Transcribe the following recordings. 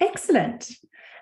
Excellent.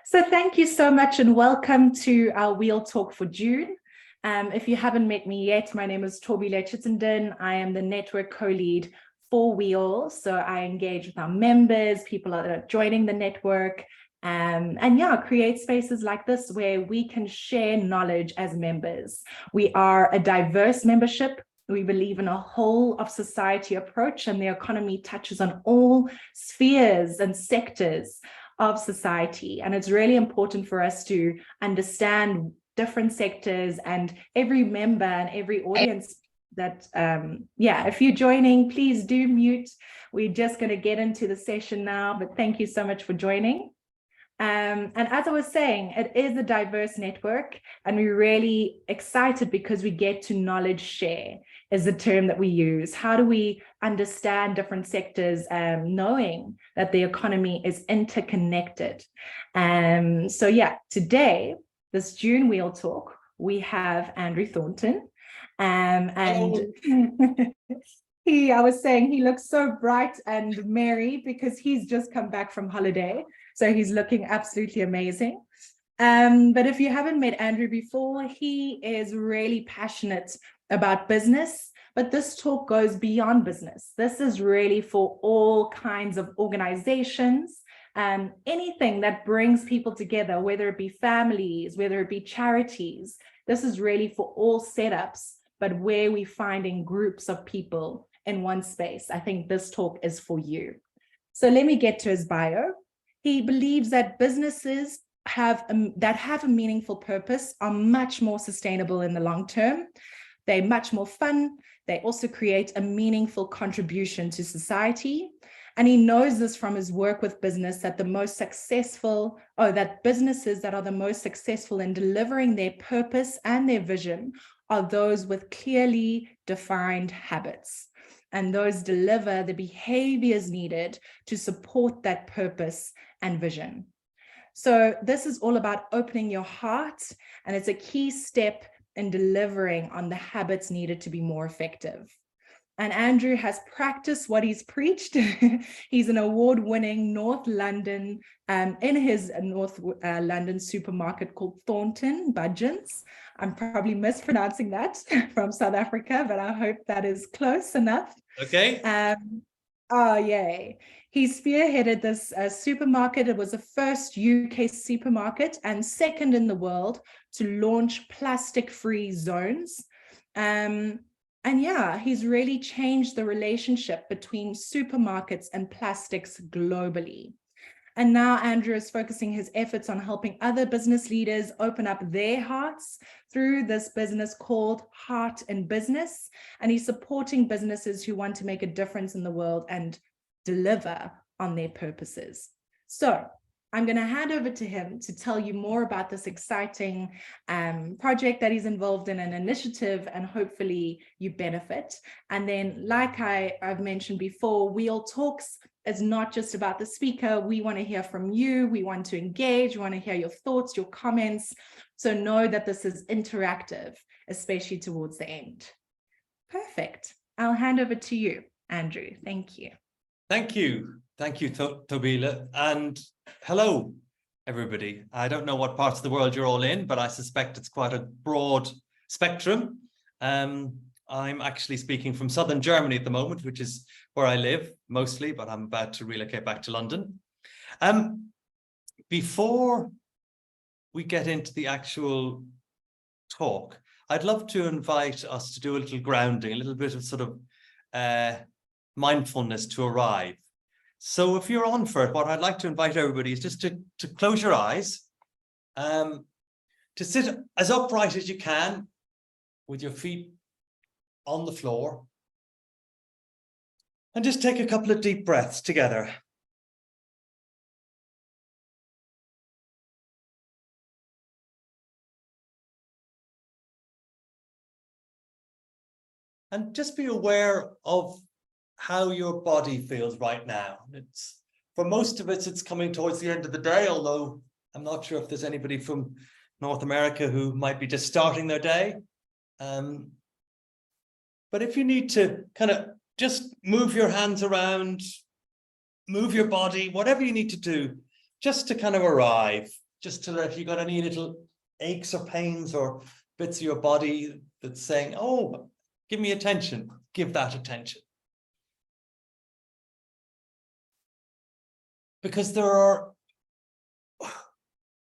So thank you so much and welcome to our WEAll Talk for June. If you haven't met me yet, my name is Torbile Chittenden. I am the network co-lead for WEAll. So I engage with our members, people that are joining the network, and create spaces like this where we can share knowledge as members. We are a diverse membership. We believe in a whole of society approach, and the economy touches on all spheres and sectors of society. And it's really important for us to understand different sectors and every member and every audience that, if you're joining, please do mute. We're just going to get into the session now, but thank you so much for joining. And as I was saying, it is a diverse network, and we're really excited because we get to knowledge share is the term that we use. How do we understand different sectors, knowing that the economy is interconnected? Today, this June WEAll Talk, we have Andrew Thornton, and I was saying he looks so bright and merry because he's just come back from holiday. So he's looking absolutely amazing. But if you haven't met Andrew before, he is really passionate about business, but this talk goes beyond business. This is really for all kinds of organizations, anything that brings people together, whether it be families, whether it be charities. This is really for all setups, but where we finding groups of people in one space. I think this talk is for you. So let me get to his bio. He believes that businesses that have a meaningful purpose are much more sustainable in the long term. They're much more fun. They also create a meaningful contribution to society. And he knows this from his work with business that businesses that are the most successful in delivering their purpose and their vision are those with clearly defined habits. And those deliver the behaviors needed to support that purpose and vision. So this is all about opening your heart, and it's a key step in delivering on the habits needed to be more effective. And Andrew has practiced what he's preached. He's an award-winning North London, in his North London supermarket called Thornton Budgeons. I'm probably mispronouncing that from South Africa, but I hope that is close enough. Okay. Yay. He spearheaded this supermarket. It was the first UK supermarket and second in the world to launch plastic-free zones. He's really changed the relationship between supermarkets and plastics globally. And now Andrew is focusing his efforts on helping other business leaders open up their hearts through this business called Heart in Business. And he's supporting businesses who want to make a difference in the world and deliver on their purposes. So I'm going to hand over to him to tell you more about this exciting project that he's involved in, an initiative, and hopefully you benefit. And then, like I've mentioned before, WEAll Talks is not just about the speaker. We want to hear from you. We want to engage. We want to hear your thoughts, your comments. So know that this is interactive, especially towards the end. Perfect. I'll hand over to you, Andrew. Thank you. Thank you. Thank you, Tobila. And hello, everybody. I don't know what parts of the world you're all in, but I suspect it's quite a broad spectrum. I'm actually speaking from southern Germany at the moment, which is where I live mostly, but I'm about to relocate back to London. Before we get into the actual talk, I'd love to invite us to do a little grounding, a little bit of sort of mindfulness to arrive. So if you're on for it, what I'd like to invite everybody is just to close your eyes, to sit as upright as you can with your feet on the floor, and just take a couple of deep breaths together. And just be aware of how your body feels right now. It's, for most of it, it's coming towards the end of the day, although I'm not sure if there's anybody from North America who might be just starting their day. But if you need to kind of just move your hands around, move your body, whatever you need to do, just to kind of arrive, just to, if you got any little aches or pains or bits of your body that's saying, oh, give me attention, give that attention. Because there are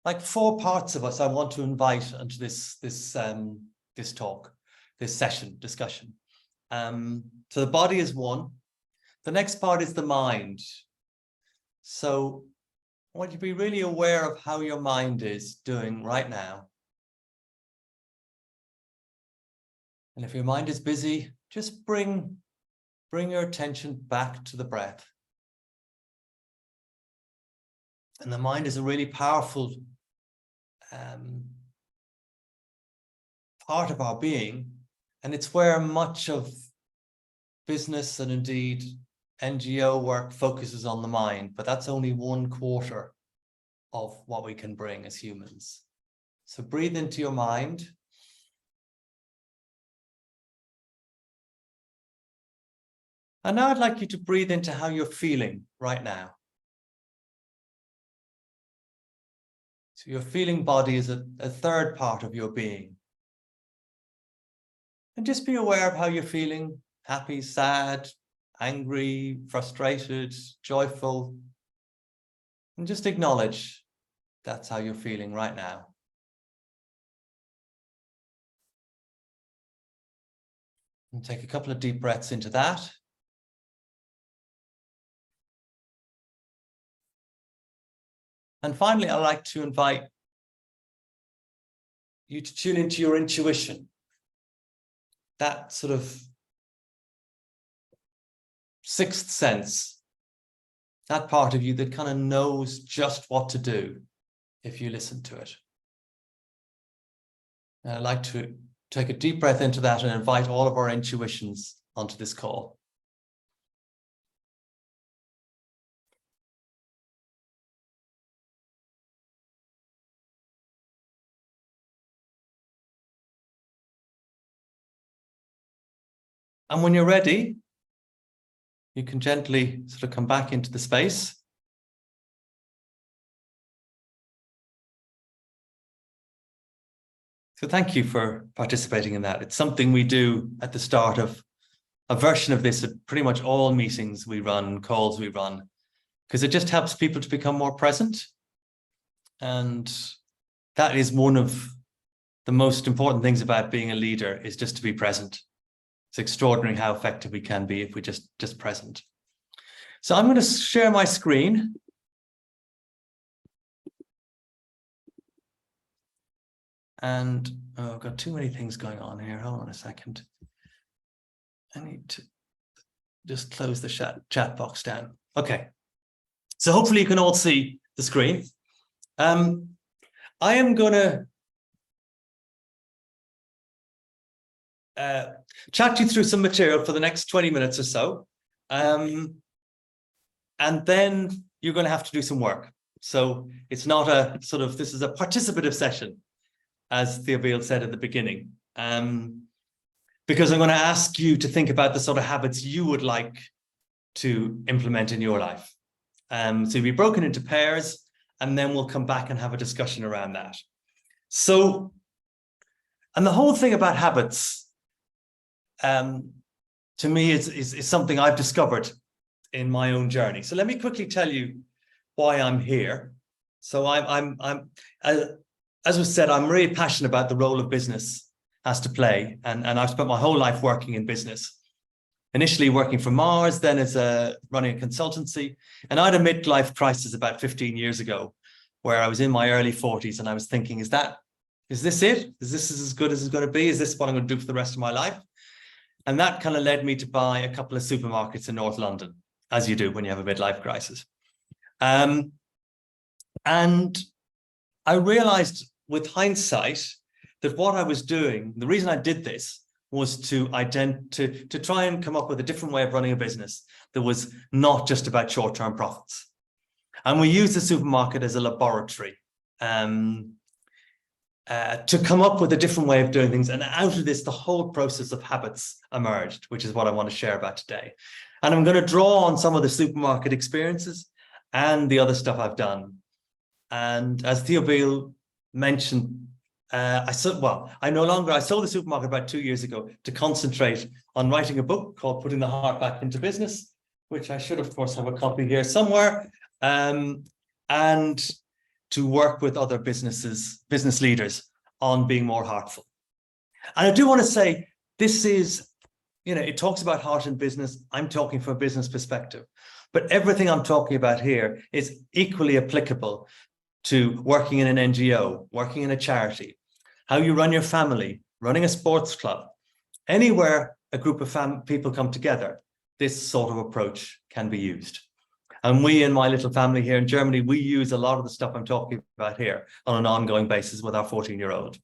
like 4 parts of us I want to invite into this talk, this session, discussion. So the body is one. The next part is the mind. So I want you to be really aware of how your mind is doing right now. And if your mind is busy, just bring your attention back to the breath. And the mind is a really powerful part of our being. And it's where much of business and indeed NGO work focuses on the mind, but that's only 1/4 of what we can bring as humans. So breathe into your mind. And now I'd like you to breathe into how you're feeling right now. So your feeling body is a 3rd part of your being. And just be aware of how you're feeling, happy, sad, angry, frustrated, joyful. And just acknowledge that's how you're feeling right now. And take a couple of deep breaths into that. And finally, I'd like to invite you to tune into your intuition. That sort of 6th sense, that part of you that kind of knows just what to do if you listen to it. And I'd like to take a deep breath into that and invite all of our intuitions onto this call. And when you're ready, you can gently sort of come back into the space. So thank you for participating in that. It's something we do at the start of a version of this at pretty much all meetings we run, calls we run, because it just helps people to become more present. And that is one of the most important things about being a leader, is just to be present. It's extraordinary how effective we can be if we're just present. So I'm going to share my screen. And I've got too many things going on here. Hold on a second. I need to just close the chat box down. Okay. So hopefully you can all see the screen. I am going to chat you through some material for the next 20 minutes or so. And then you're going to have to do some work. So it's not a sort of, this is a participative session, as WEAll said at the beginning, because I'm going to ask you to think about the sort of habits you would like to implement in your life. So you'll be broken into pairs, and then we'll come back and have a discussion around that. So, and the whole thing about habits, to me, is something I've discovered in my own journey. So let me quickly tell you why I'm here. So as was said, I'm really passionate about the role of business has to play. And I've spent my whole life working in business. Initially working for Mars, then as running a consultancy. And I had a midlife crisis about 15 years ago, where I was in my early 40s and I was thinking, is this it? Is this as good as it's going to be? Is this what I'm going to do for the rest of my life? And that kind of led me to buy a couple of supermarkets in North London, as you do when you have a midlife crisis. And I realized with hindsight that what I was doing, the reason I did this was to try and come up with a different way of running a business that was not just about short-term profits. And we used the supermarket as a laboratory to come up with a different way of doing things. And out of this, the whole process of habits emerged, which is what I want to share about today. And I'm going to draw on some of the supermarket experiences and the other stuff I've done And as WEAll mentioned, I sold the supermarket about 2 years ago to concentrate on writing a book called Putting the Heart Back into Business, which I should, of course, have a copy here somewhere, and to work with other business leaders on being more heartful. And I do want to say, this is, it talks about heart in business. I'm talking from a business perspective, but everything I'm talking about here is equally applicable to working in an NGO, working in a charity, how you run your family, running a sports club, anywhere a group of people come together, this sort of approach can be used. And we in my little family here in Germany, we use a lot of the stuff I'm talking about here on an ongoing basis with our 14-year-old.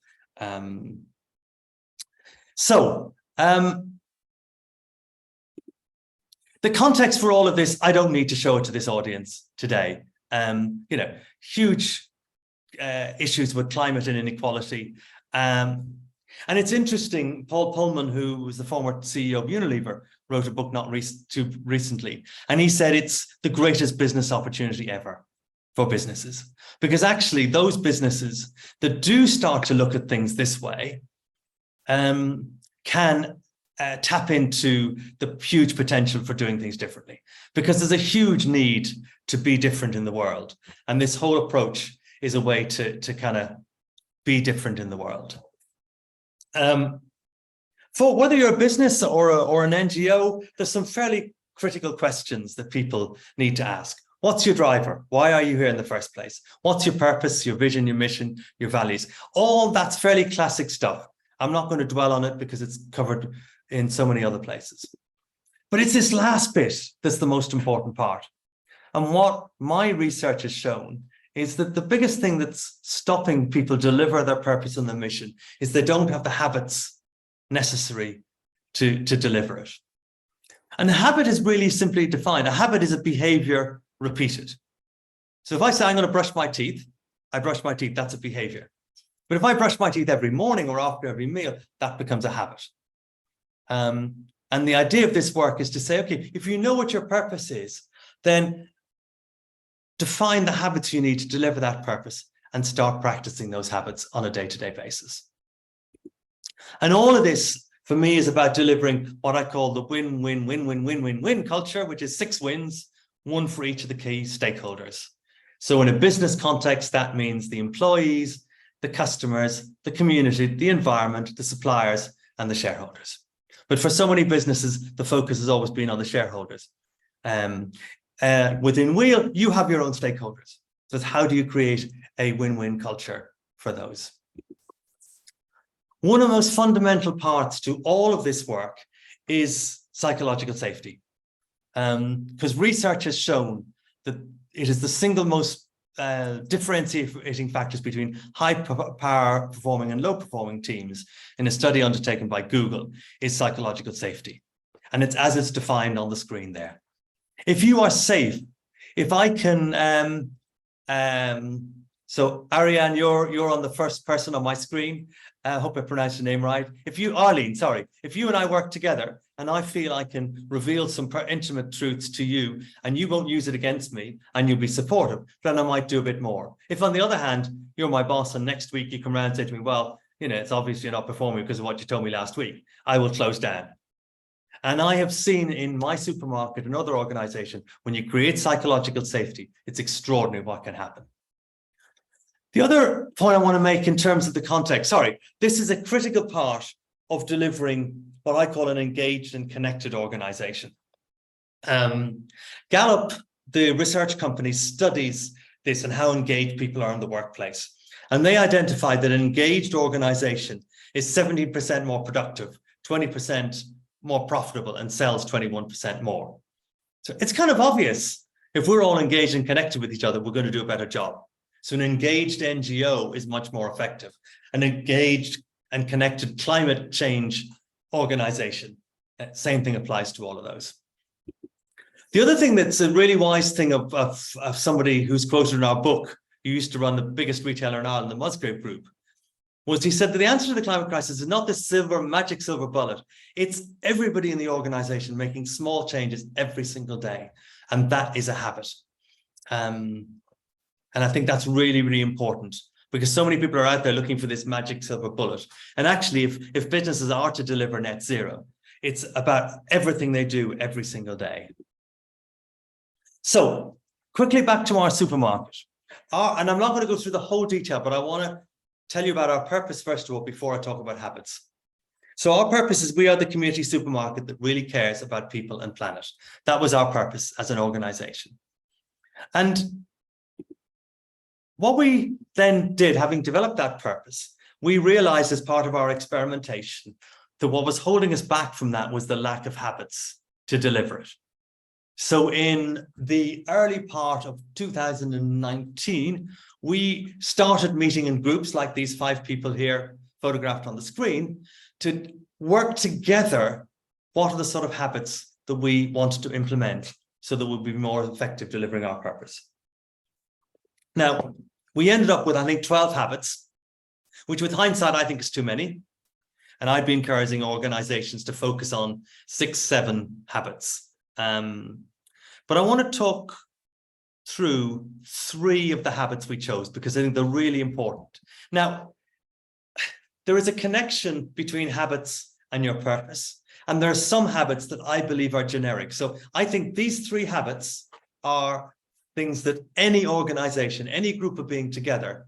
The context for all of this, I don't need to show it to this audience today. Huge issues with climate and inequality. And it's interesting, Paul Pullman, who was the former CEO of Unilever, wrote a book not too recently, and he said it's the greatest business opportunity ever for businesses, because actually those businesses that do start to look at things this way can tap into the huge potential for doing things differently, because there's a huge need to be different in the world. And this whole approach is a way to kind of be different in the world. For whether you're a business or an NGO, there's some fairly critical questions that people need to ask. What's your driver? Why are you here in the first place? What's your purpose, your vision, your mission, your values? All that's fairly classic stuff. I'm not going to dwell on it because it's covered in so many other places. But it's this last bit that's the most important part. And what my research has shown is that the biggest thing that's stopping people deliver their purpose and their mission is they don't have the habits necessary to deliver it. And a habit is really simply defined. A habit is a behavior repeated. So if I say I'm going to brush my teeth, I brush my teeth, that's a behavior. But if I brush my teeth every morning or after every meal, that becomes a habit. And the idea of this work is to say, okay, if you know what your purpose is, then define the habits you need to deliver that purpose and start practicing those habits on a day-to-day basis. And all of this, for me, is about delivering what I call the win-win-win-win-win-win-win culture, which is 6 wins, 1 for each of the key stakeholders. So in a business context, that means the employees, the customers, the community, the environment, the suppliers, and the shareholders. But for so many businesses, the focus has always been on the shareholders. Within WEAll, you have your own stakeholders. So how do you create a win-win culture for those? One of the most fundamental parts to all of this work is psychological safety. Because research has shown that it is the single most differentiating factors between high power performing and low performing teams in a study undertaken by Google is psychological safety. And it's as it's defined on the screen there. If you are safe, if I can, so Ariane, you're on the first person on my screen. I hope I pronounced your name right. Arlene, sorry. If you and I work together and I feel I can reveal some intimate truths to you and you won't use it against me and you'll be supportive, then I might do a bit more. If on the other hand, you're my boss and next week you come around and say to me, well, it's obvious you're not performing because of what you told me last week, I will close down. And I have seen in my supermarket and other organizations, when you create psychological safety, it's extraordinary what can happen. The other point I want to make in terms of the context, this is a critical part of delivering what I call an engaged and connected organization. Gallup, the research company, studies this and how engaged people are in the workplace. And they identified that an engaged organization is 70% more productive, 20% more profitable, and sells 21% more. So it's kind of obvious if we're all engaged and connected with each other, we're going to do a better job. So an engaged NGO is much more effective. An engaged and connected climate change organization, same thing applies to all of those. The other thing that's a really wise thing of somebody who's quoted in our book, who used to run the biggest retailer in Ireland, the Musgrave Group, was he said that the answer to the climate crisis is not the magic silver bullet. It's everybody in the organization making small changes every single day. And that is a habit. And I think that's really, really important, because so many people are out there looking for this magic silver bullet. And actually, if businesses are to deliver net zero, it's about everything they do every single day. So quickly back to our supermarket. And I'm not going to go through the whole detail, but I want to tell you about our purpose first of all, before I talk about habits. So our purpose is we are the community supermarket that really cares about people and planet. That was our purpose as an organization. And what we then did, having developed that purpose, we realized as part of our experimentation that what was holding us back from that was the lack of habits to deliver it. So in the early part of 2019, we started meeting in groups like these 5 people here photographed on the screen to work together. What are the sort of habits that we wanted to implement so that we'll be more effective delivering our purpose? Now, we ended up with, I think, 12 habits, which with hindsight, I think is too many. And I'd be encouraging organizations to focus on 6, 7 habits. But I want to talk through 3 of the habits we chose because I think they're really important. Now, there is a connection between habits and your purpose. And there are some habits that I believe are generic. So I think these 3 habits are things that any organization, any group of being together,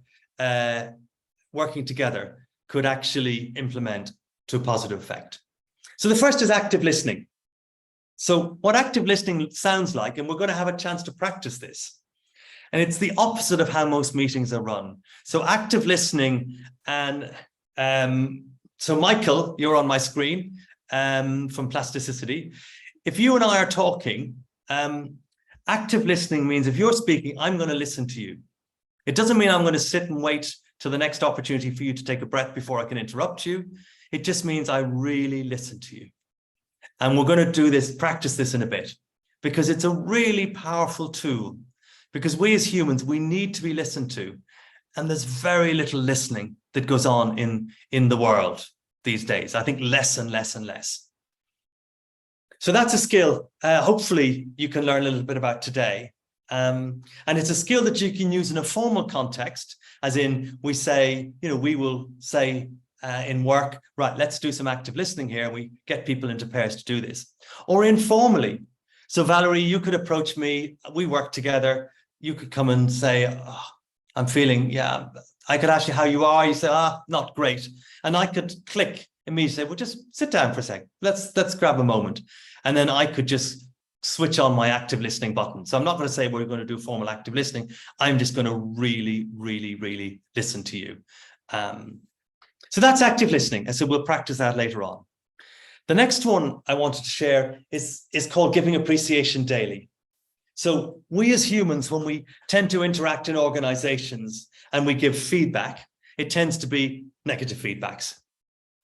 working together, could actually implement to a positive effect. So the first is active listening. So what active listening sounds like, and we're going to have a chance to practice this, and it's the opposite of how most meetings are run. So active listening, and so Michael, you're on my screen from Plasticity. If you and I are talking, active listening means if you're speaking, I'm going to listen to you. It doesn't mean I'm going to sit and wait till the next opportunity for you to take a breath before I can interrupt you. It just means I really listen to you. And we're going to do this, practice this in a bit, because it's a really powerful tool. Because we as humans, we need to be listened to. And there's very little listening that goes on in the world these days. I think less and less and less. So that's a skill, hopefully you can learn a little bit about today. And it's a skill that you can use in a formal context, as in we say, we will say in work, right, let's do some active listening here. We get people into pairs to do this. Or informally. So Valerie, you could approach me, we work together. You could come and say, oh, I'm feeling, I could ask you how you are. You say, not great. And I could click immediately, well, just sit down for a second. Let's grab a moment. And then I could just switch on my active listening button. So I'm not going to say we're going to do formal active listening. I'm just going to really, really, really listen to you. So that's active listening. And so we'll practice that later on. The next one I wanted to share is called giving appreciation daily. So we as humans, when we tend to interact in organizations and we give feedback, it tends to be negative feedbacks.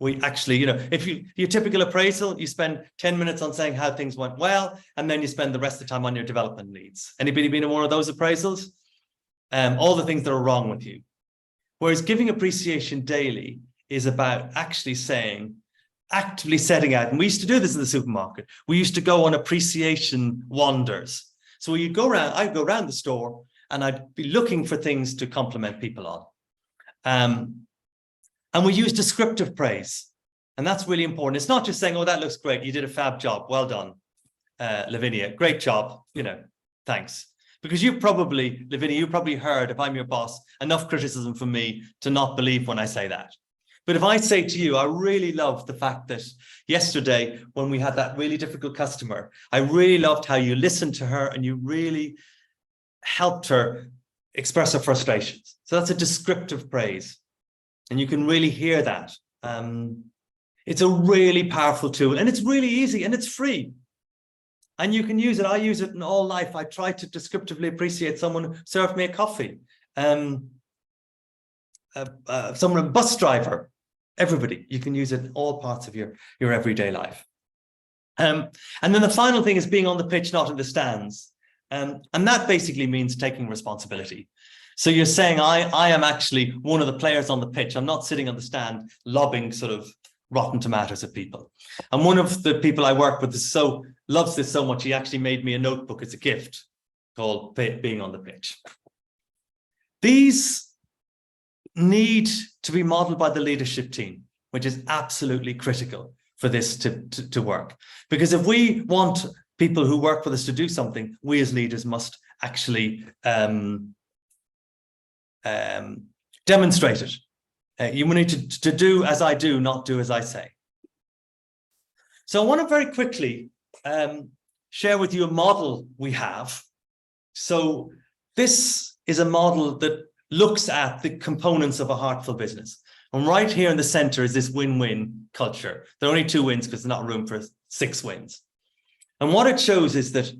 We actually, if your typical appraisal, you spend 10 minutes on saying how things went well, and then you spend the rest of the time on your development needs. Anybody been in one of those appraisals? All the things that are wrong with you. Whereas giving appreciation daily is about actually actively setting out. And we used to do this in the supermarket. We used to go on appreciation wanders. So I'd go around the store and I'd be looking for things to compliment people on. And we use descriptive praise. And that's really important. It's not just saying, oh, that looks great. You did a fab job. Well done, Lavinia. Great job. Thanks. Because Lavinia, you probably heard, if I'm your boss, enough criticism from me to not believe when I say that. But if I say to you, I really loved the fact that yesterday when we had that really difficult customer, I really loved how you listened to her and you really helped her express her frustrations. So that's a descriptive praise. And you can really hear that. It's a really powerful tool and it's really easy and it's free. And you can use it. I use it in all life. I try to descriptively appreciate someone who served me a coffee. Someone, a bus driver, everybody. You can use it in all parts of your everyday life. And then the final thing is being on the pitch, not in the stands. And that basically means taking responsibility. So you're saying, I am actually one of the players on the pitch. I'm not sitting on the stand lobbing sort of rotten tomatoes at people. And one of the people I work with loves this so much, he actually made me a notebook as a gift called Being on the Pitch. These need to be modeled by the leadership team, which is absolutely critical for this to work. Because if we want people who work with us to do something, we as leaders must actually demonstrate it. You need to do as I do, not do as I say. So I want to very quickly share with you a model we have. So this is a model that looks at the components of a heartful business. And right here in the center is this win-win culture. There are only 2 wins because there's not room for 6 wins. And what it shows is that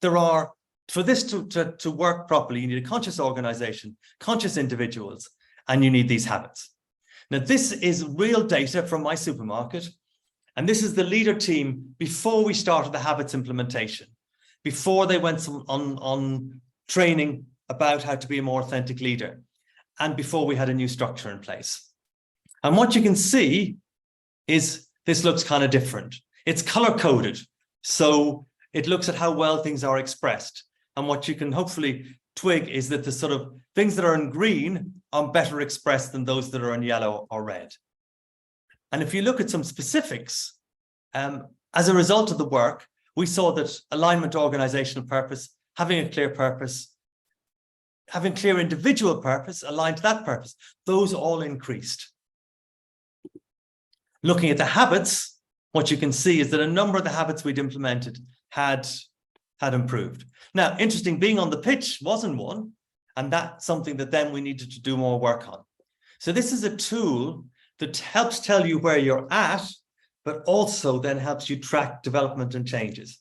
there are, for this to work properly, you need a conscious organization, conscious individuals, and you need these habits. Now, this is real data from my supermarket. And this is the leader team before we started the habits implementation, before they went on training about how to be a more authentic leader, and before we had a new structure in place. And what you can see is this looks kind of different. It's color-coded, so it looks at how well things are expressed. And what you can hopefully twig is that the sort of things that are in green are better expressed than those that are in yellow or red. And if you look at some specifics, as a result of the work, we saw that alignment to organizational purpose, having a clear purpose, having clear individual purpose aligned to that purpose, those all increased. Looking at the habits, what you can see is that a number of the habits we'd implemented had improved. Now, interesting, being on the pitch wasn't one, and that's something that then we needed to do more work on. So this is a tool that helps tell you where you're at, but also then helps you track development and changes.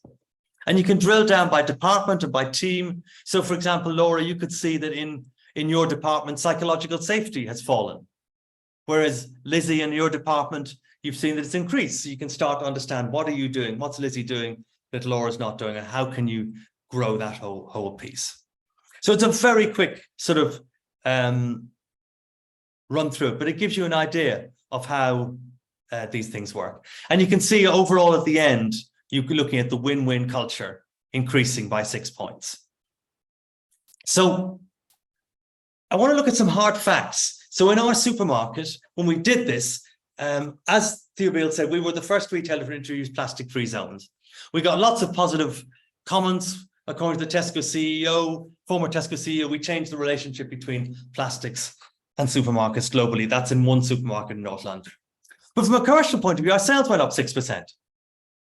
And you can drill down by department and by team. So, for example, Laura, you could see that in your department, psychological safety has fallen. Whereas Lizzie, in your department, you've seen that it's increased. So you can start to understand, what are you doing? What's Lizzie doing that Laura's not doing? And how can you grow that whole piece? So it's a very quick sort of run through it, but it gives you an idea of how these things work. And you can see overall at the end, you're looking at the win-win culture increasing by 6 points. So I want to look at some hard facts. So in our supermarket, when we did this, as WEAll said, we were the first retailer to introduce plastic-free zones. We got lots of positive comments. According to the Tesco CEO, former Tesco CEO, we changed the relationship between plastics and supermarkets globally. That's in one supermarket in North London. But from a commercial point of view, our sales went up 6%.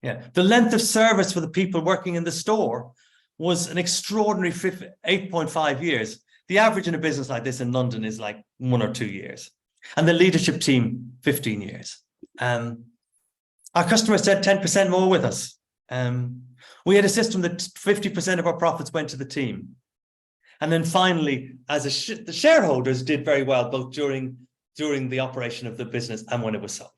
Yeah, the length of service for the people working in the store was an extraordinary 8.5 years. The average in a business like this in London is like 1 or 2 years. And the leadership team, 15 years. Our customers said 10% more with us. We had a system that 50% of our profits went to the team. And then finally, as the shareholders did very well, both during the operation of the business and when it was sold.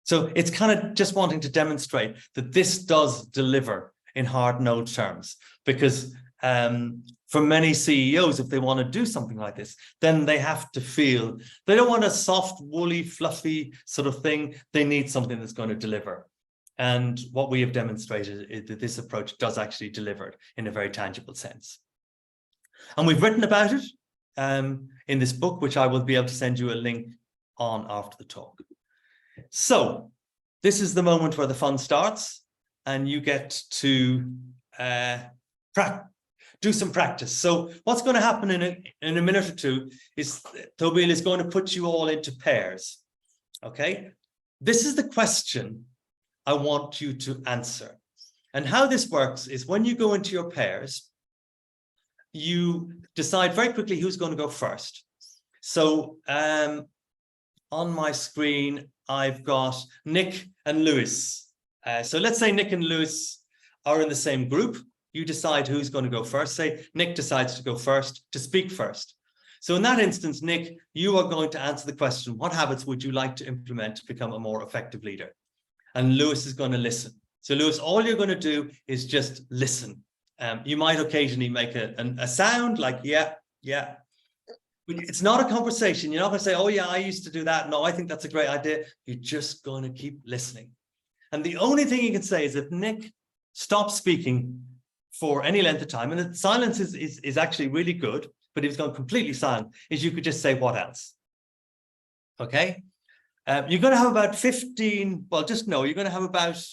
So it's kind of just wanting to demonstrate that this does deliver in hard no terms, because for many CEOs, if they want to do something like this, then they have to feel they don't want a soft, woolly, fluffy sort of thing. They need something that's going to deliver. And what we have demonstrated is that this approach does actually deliver it in a very tangible sense. And we've written about it in this book, which I will be able to send you a link on after the talk. So this is the moment where the fun starts, and you get to do some practice. So what's going to happen in a minute or two is WEAll is going to put you all into pairs. Okay, this is the question I want you to answer. And how this works is when you go into your pairs, you decide very quickly who's going to go first. So on my screen, I've got Nick and Lewis. So let's say Nick and Lewis are in the same group. You decide who's going to go first. Say Nick decides to go first, to speak first. So in that instance, Nick, you are going to answer the question, what habits would you like to implement to become a more effective leader? And Lewis is going to listen. So Lewis, all you're going to do is just listen. You might occasionally make a sound like, yeah. But it's not a conversation. You're not going to say, oh yeah, I used to do that. No, I think that's a great idea. You're just going to keep listening. And the only thing you can say is if Nick stops speaking for any length of time, and the silence is actually really good, but if it's gone completely silent, is you could just say, what else? Okay. You're going to have about 15, well, just know you're going to have about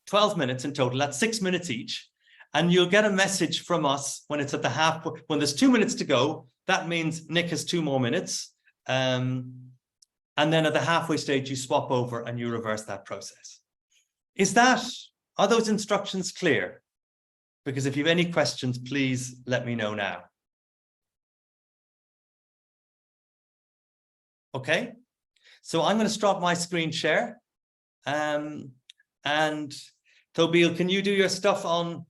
12 minutes in total. That's 6 minutes each. And you'll get a message from us when it's at the half, when there's 2 minutes to go. That means Nick has 2 more minutes. And then at the halfway stage, you swap over and you reverse that process. Are those instructions clear? Because if you have any questions, please let me know now. Okay, so I'm going to stop my screen share. And WEAll, can you do your stuff on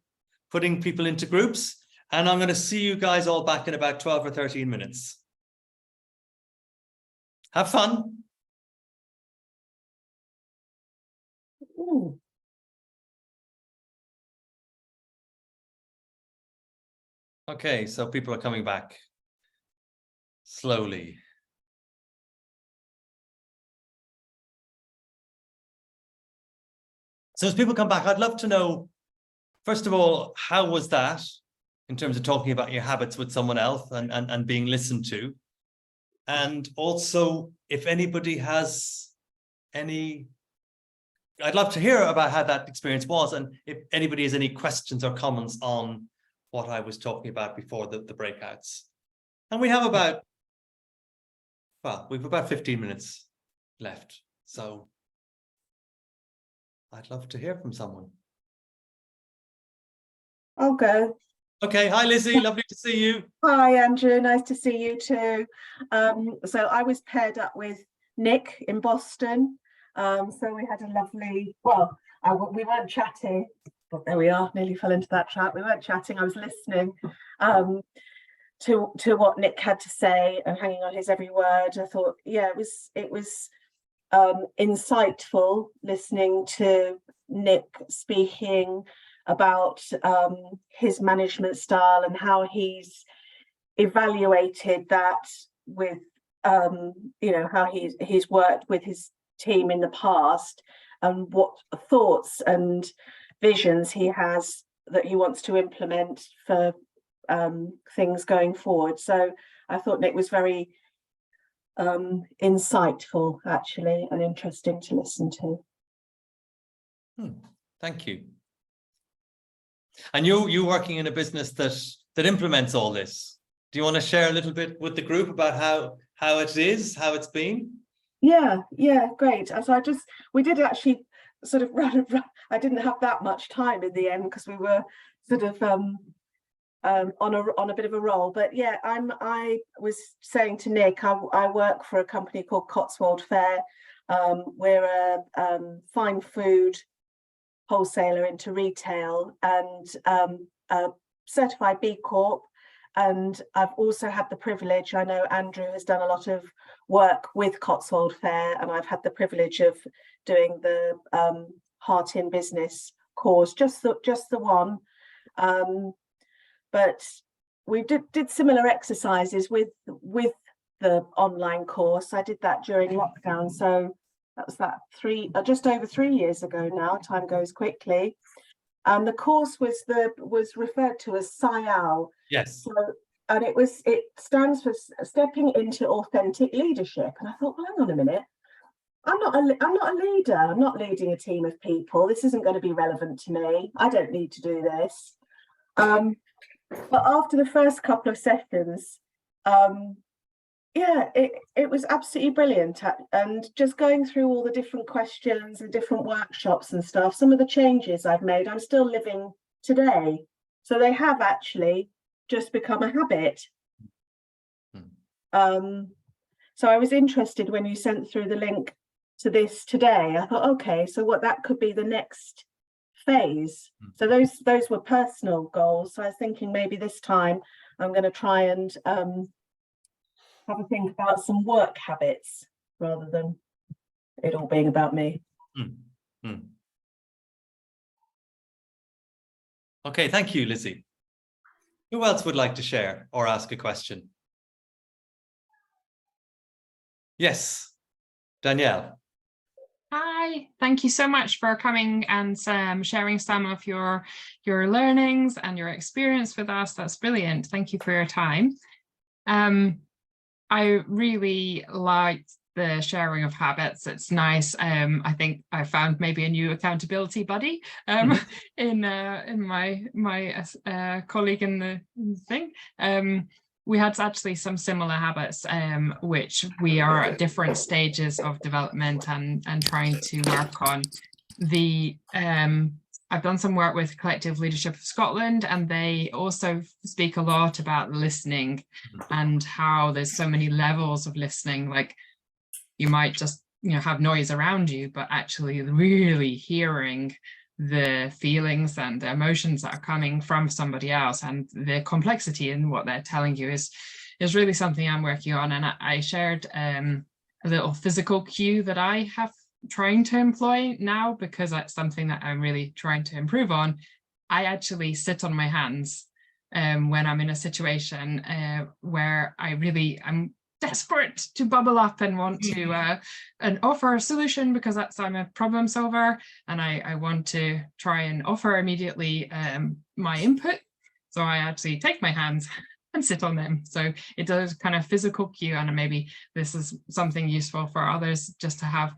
putting people into groups? And I'm going to see you guys all back in about 12 or 13 minutes. Have fun. Ooh. Okay, so people are coming back slowly. So as people come back, I'd love to know, first of all, how was that in terms of talking about your habits with someone else and being listened to? And also, if anybody has any, I'd love to hear about how that experience was, and if anybody has any questions or comments on what I was talking about before the breakouts. And we have about, well, we've about 15 minutes left. So I'd love to hear from someone. I'll go. Okay, hi Lizzie, lovely to see you. Hi Andrew, nice to see you too. So I was paired up with Nick in Boston. So we had a lovely, well, we weren't chatting, but there we are, nearly fell into that trap. We weren't chatting, I was listening to what Nick had to say and hanging on his every word. I thought, yeah, it was insightful listening to Nick speaking about his management style and how he's evaluated that with how he's worked with his team in the past and what thoughts and visions he has that he wants to implement for things going forward. So I thought Nick was very insightful actually and interesting to listen to. Thank you. And you working in a business that implements all this. Do you want to share a little bit with the group about how it is, how it's been? Yeah, great. So we did actually sort of run. I didn't have that much time in the end because we were sort of on a bit of a roll. But yeah, I was saying to Nick, I work for a company called Cotswold Fare. We're a fine food wholesaler into retail and a certified B Corp. And I've also had the privilege, I know Andrew has done a lot of work with Cotswold Fare, and I've had the privilege of doing the Heart in Business course, just the one. But we did similar exercises with the online course. I did that during lockdown, so that was just over 3 years ago now. Time goes quickly. And the course was referred to as WEAll. Yes. So, and it stands for stepping into authentic leadership. And I thought, well, hang on a minute. I'm not a leader. I'm not leading a team of people. This isn't going to be relevant to me. I don't need to do this. But after the first couple of sessions, it was absolutely brilliant. And just going through all the different questions and different workshops and stuff, some of the changes I've made, I'm still living today. So they have actually just become a habit. So I was interested when you sent through the link to this today. I thought, okay, so that could be the next phase. So those were personal goals. So I was thinking maybe this time I'm going to try and have a think about some work habits rather than it all being about me. Okay, thank you, Lizzie. Who else would like to share or ask a question? Yes, Danielle. Hi, thank you so much for coming and sharing some of your learnings and your experience with us. That's brilliant. Thank you for your time. I really liked the sharing of habits. It's nice. I think I found maybe a new accountability buddy in my colleague in the thing. We had actually some similar habits, which we are at different stages of development and trying to work on. I've done some work with Collective Leadership of Scotland, and they also speak a lot about listening and how there's so many levels of listening. Like, you might just, have noise around you, but actually really hearing the feelings and the emotions that are coming from somebody else, and the complexity in what they're telling you is really something I'm working on. And I shared a little physical cue that I have trying to employ now, because that's something that I'm really trying to improve on. I actually sit on my hands when I'm in a situation where I'm desperate to bubble up and want to and offer a solution, because I'm a problem solver, and I want to try and offer immediately my input. So I actually take my hands and sit on them. So it does kind of physical cue, and maybe this is something useful for others, just to have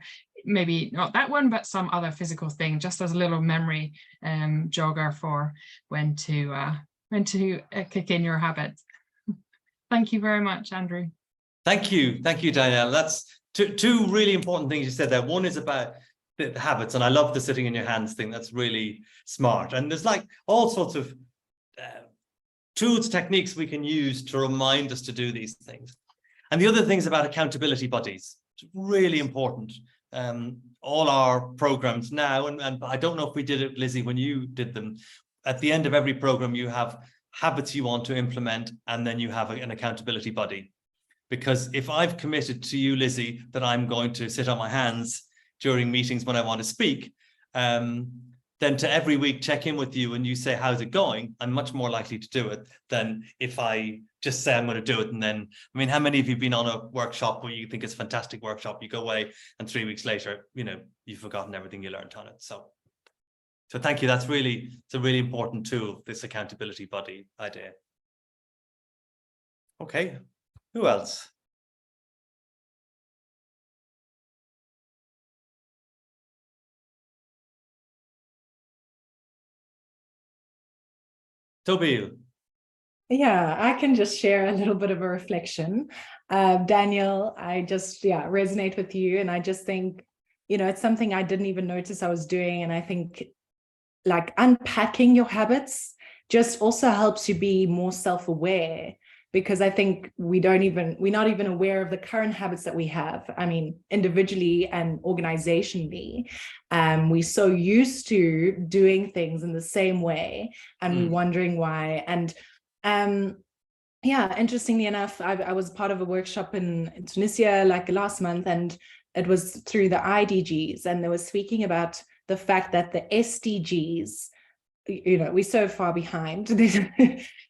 maybe not that one, but some other physical thing, just as a little memory jogger for when to kick in your habits. Thank you very much, Andrew. Thank you, Danielle. That's two really important things you said there. One is about the habits, and I love the sitting in your hands thing. That's really smart. And there's like all sorts of tools, techniques we can use to remind us to do these things. And the other things about accountability buddies, it's really important. All our programs now, and I don't know if we did it, Lizzie, when you did them, at the end of every program, you have habits you want to implement, and then you have an accountability buddy. Because if I've committed to you, Lizzie, that I'm going to sit on my hands during meetings when I want to speak, then to every week check in with you and you say, how's it going? I'm much more likely to do it than if I just say I'm going to do it. And then, I mean, how many of you have been on a workshop where you think it's a fantastic workshop, you go away and 3 weeks later, you've forgotten everything you learned on it. So thank you. It's a really important tool, this accountability buddy idea. Okay, who else? WEAll. Yeah, I can just share a little bit of a reflection. Daniel, I just, resonate with you. And I just think, it's something I didn't even notice I was doing. And I think like unpacking your habits just also helps you be more self-aware, because I think we're not even aware of the current habits that we have. I mean, individually and organizationally, we're so used to doing things in the same way, and we're wondering why. And interestingly enough, I was part of a workshop in Tunisia like last month, and it was through the IDGs, and they were speaking about the fact that the SDGs, we're so far behind.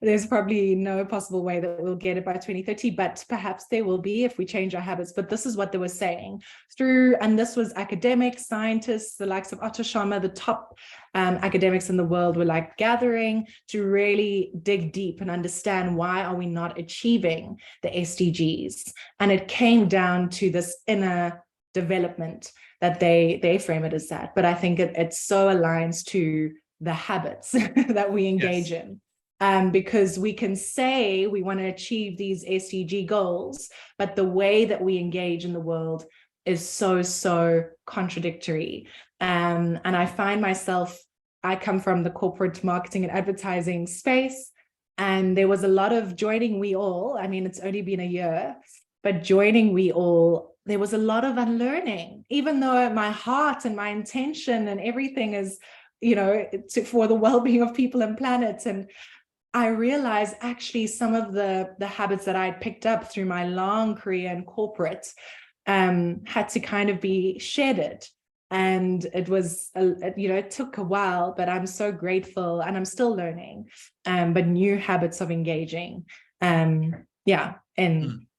There's probably no possible way that we'll get it by 2030, but perhaps there will be if we change our habits. But this is what they were saying and this was academics, scientists, the likes of Otto Scharmer, the top academics in the world were like gathering to really dig deep and understand, why are we not achieving the SDGs? And it came down to this inner development that they frame it as that. But I think it so aligns to the habits that we engage in, because we can say we want to achieve these SDG goals, but the way that we engage in the world is so contradictory. And I find myself, I come from the corporate marketing and advertising space, and there was a lot of joining WEAll. I mean, it's only been a year, but joining WEAll, there was a lot of unlearning, even though my heart and my intention and everything is for the well-being of people and planet. And I realized actually some of the habits that I had picked up through my long career in corporate had to kind of be shedded. And it was, it took a while, but I'm so grateful, and I'm still learning, but new habits of engaging. And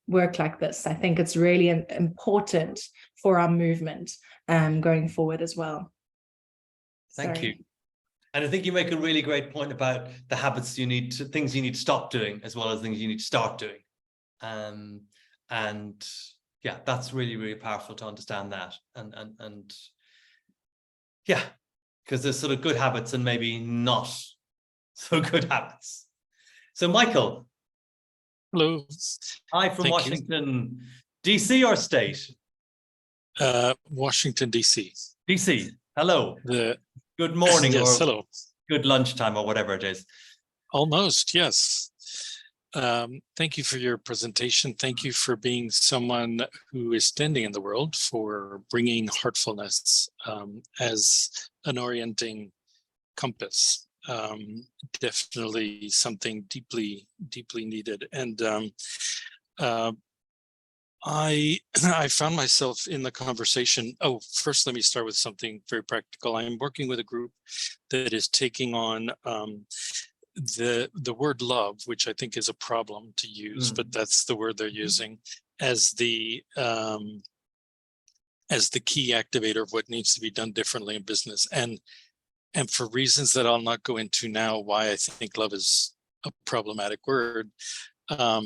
work like this. I think it's really important for our movement going forward as well. Thank you. And I think you make a really great point about the habits things you need to stop doing, as well as things you need to start doing. And yeah, that's really, really powerful to understand that. And yeah, because there's sort of good habits and maybe not so good habits. So Michael. Hello. Hi from Washington, DC or state? Washington, DC. DC. Hello. Good morning. Yes, or hello. Good lunchtime or whatever it is. Almost, yes. Thank you for your presentation. Thank you for being someone who is standing in the world, for bringing heartfulness as an orienting compass. Definitely something deeply, deeply needed. And I found myself in the conversation. Oh, first, let me start with something very practical. I'm working with a group that is taking on the word love, which I think is a problem to use, but that's the word they're using as the key activator of what needs to be done differently in business. And for reasons that I'll not go into now, why I think love is a problematic word. I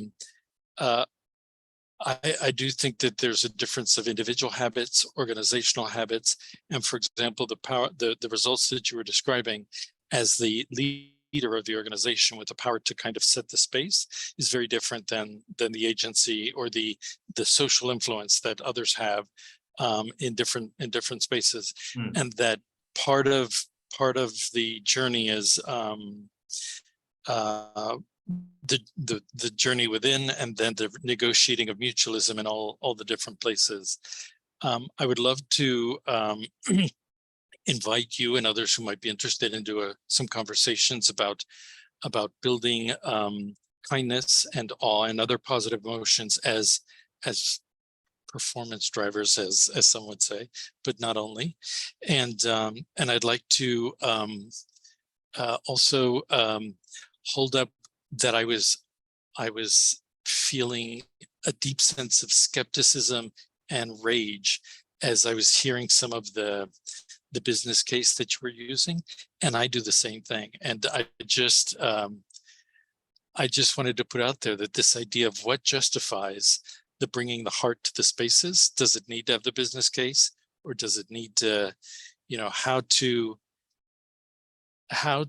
do think that there's a difference of individual habits, organizational habits, and for example, the results that you were describing as the leader of the organization with the power to kind of set the space is very different than the agency or the social influence that others have in different spaces, and that part of the journey is the journey within, and then the negotiating of mutualism in all the different places. I would love to invite you and others who might be interested into some conversations about building kindness and awe and other positive emotions as performance drivers, as some would say, but not only. And I'd like to also hold up that I was feeling a deep sense of skepticism and rage as I was hearing some of the business case that you were using, and I do the same thing. And I just wanted to put out there that this idea of what justifies the bringing the heart to the spaces, does it need to have the business case, or does it need to, how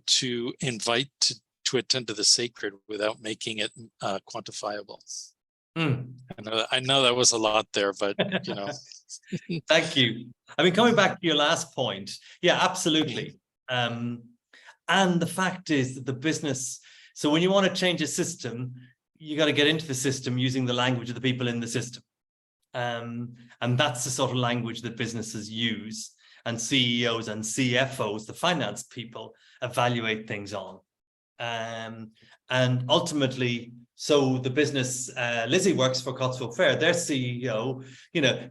to invite to attend to the sacred without making it quantifiable? I know that was a lot there, but Thank you. I mean, coming back to your last point, yeah, absolutely. And the fact is that the business, so when you want to change a system, you got to get into the system using the language of the people in the system. And that's the sort of language that businesses use, and CEOs and CFOs, the finance people, evaluate things on. And ultimately, so the business, Lizzie works for Cotswold Fair, their CEO,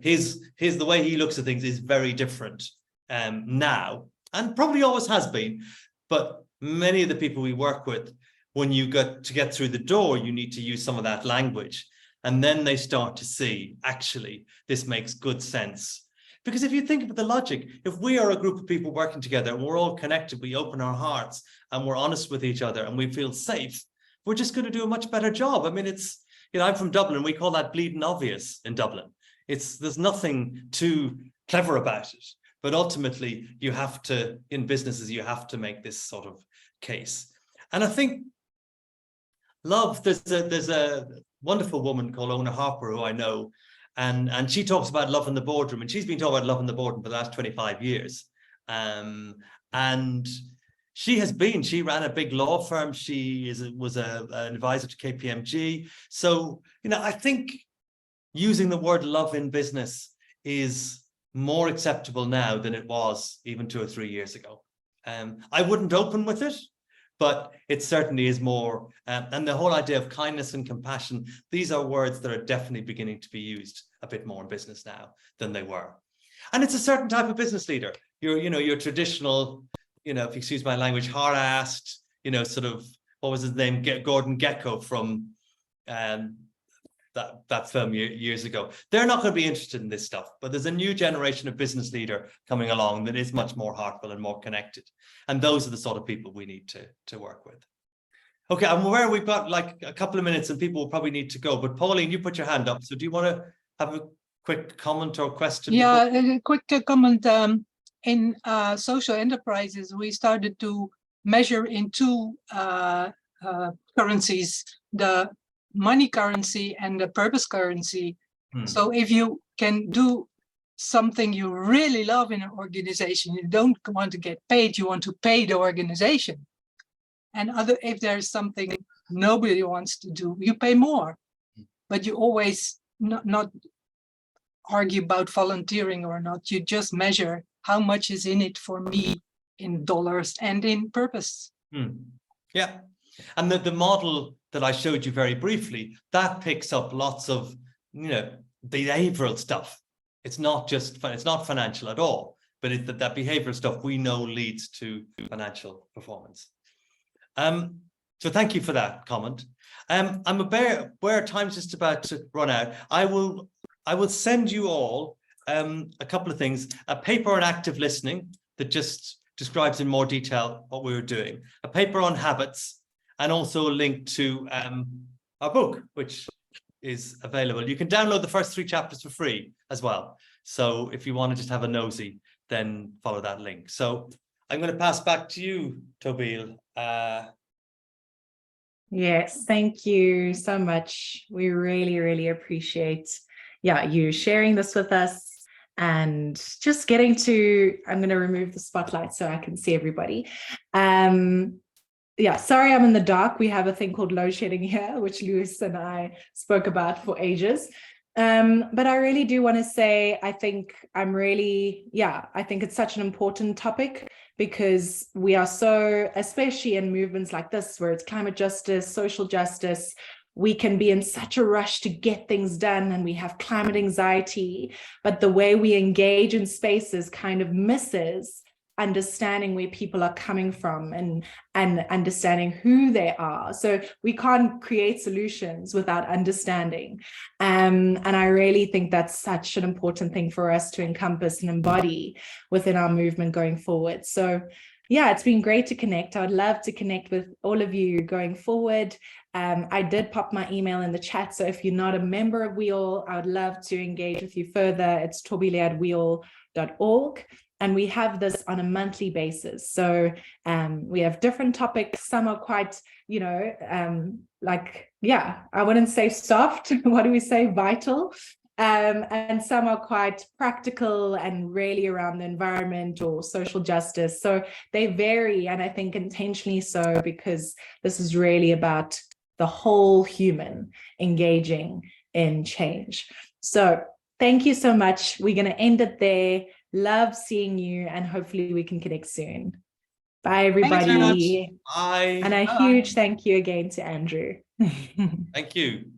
his the way he looks at things is very different now, and probably always has been. But many of the people we work with, when you get through the door, you need to use some of that language. And then they start to see, actually, this makes good sense. Because if you think about the logic, if we are a group of people working together and we're all connected, we open our hearts and we're honest with each other and we feel safe, we're just going to do a much better job. I mean, it's, I'm from Dublin, we call that bleeding obvious in Dublin. There's nothing too clever about it. But ultimately, you have to, in businesses, you have to make this sort of case. And I think love, there's a wonderful woman called Ona Harper, who I know, and she talks about love in the boardroom, and she's been talking about love in the boardroom for the last 25 years. And she ran a big law firm. She was an advisor to KPMG. So, I think using the word love in business is more acceptable now than it was even 2 or 3 years ago. I wouldn't open with it, but it certainly is more. And the whole idea of kindness and compassion, these are words that are definitely beginning to be used a bit more in business now than they were. And it's a certain type of business leader. Your traditional, if you excuse my language, hard-assed, sort of, what was his name? Gordon Gekko from that film years ago. They're not going to be interested in this stuff, but there's a new generation of business leader coming along that is much more heartfelt and more connected. And those are the sort of people we need to work with. Okay, I'm aware we've got like a couple of minutes and people will probably need to go, but Pauline, you put your hand up. So do you want to have a quick comment or question? Yeah, a quick comment. In social enterprises, we started to measure in two currencies, the money currency and the purpose currency. So if you can do something you really love in an organization, you don't want to get paid, you want to pay the organization. And if there's something nobody wants to do, you pay more. But you always not argue about volunteering or not. You just measure how much is in it for me in dollars and in purpose. Yeah. And the model that I showed you very briefly, that picks up lots of, behavioral stuff. It's not financial at all, but that behavioral stuff we know leads to financial performance. So thank you for that comment. I'm aware time's just about to run out. I will send you all a couple of things, a paper on active listening that just describes in more detail what we were doing, a paper on habits, and also a link to our book, which is available. You can download the first 3 chapters for free as well. So if you want to just have a nosy, then follow that link. So I'm going to pass back to you, WEAll. Yes, thank you so much. We really, really appreciate you sharing this with us and just getting to, I'm going to remove the spotlight so I can see everybody. Sorry, I'm in the dark. We have a thing called load shedding here, which Lewis and I spoke about for ages. But I really do want to say, I think it's such an important topic because we are so, especially in movements like this, where it's climate justice, social justice, we can be in such a rush to get things done and we have climate anxiety, but the way we engage in spaces kind of misses understanding where people are coming from and understanding who they are. So we can't create solutions without understanding. And I really think that's such an important thing for us to encompass and embody within our movement going forward. So it's been great to connect. I would love to connect with all of you going forward. I did pop my email in the chat. So if you're not a member of WEAll, I would love to engage with you further. It's torbile@weall.org. And we have this on a monthly basis. So we have different topics. Some are quite, I wouldn't say soft. What do we say? Vital. And some are quite practical and really around the environment or social justice. So they vary, and I think intentionally so, because this is really about the whole human engaging in change. So thank you so much. We're going to end it there. Love seeing you, and hopefully we can connect soon. Bye, everybody. Bye. And a huge thank you again to Andrew. Thank you.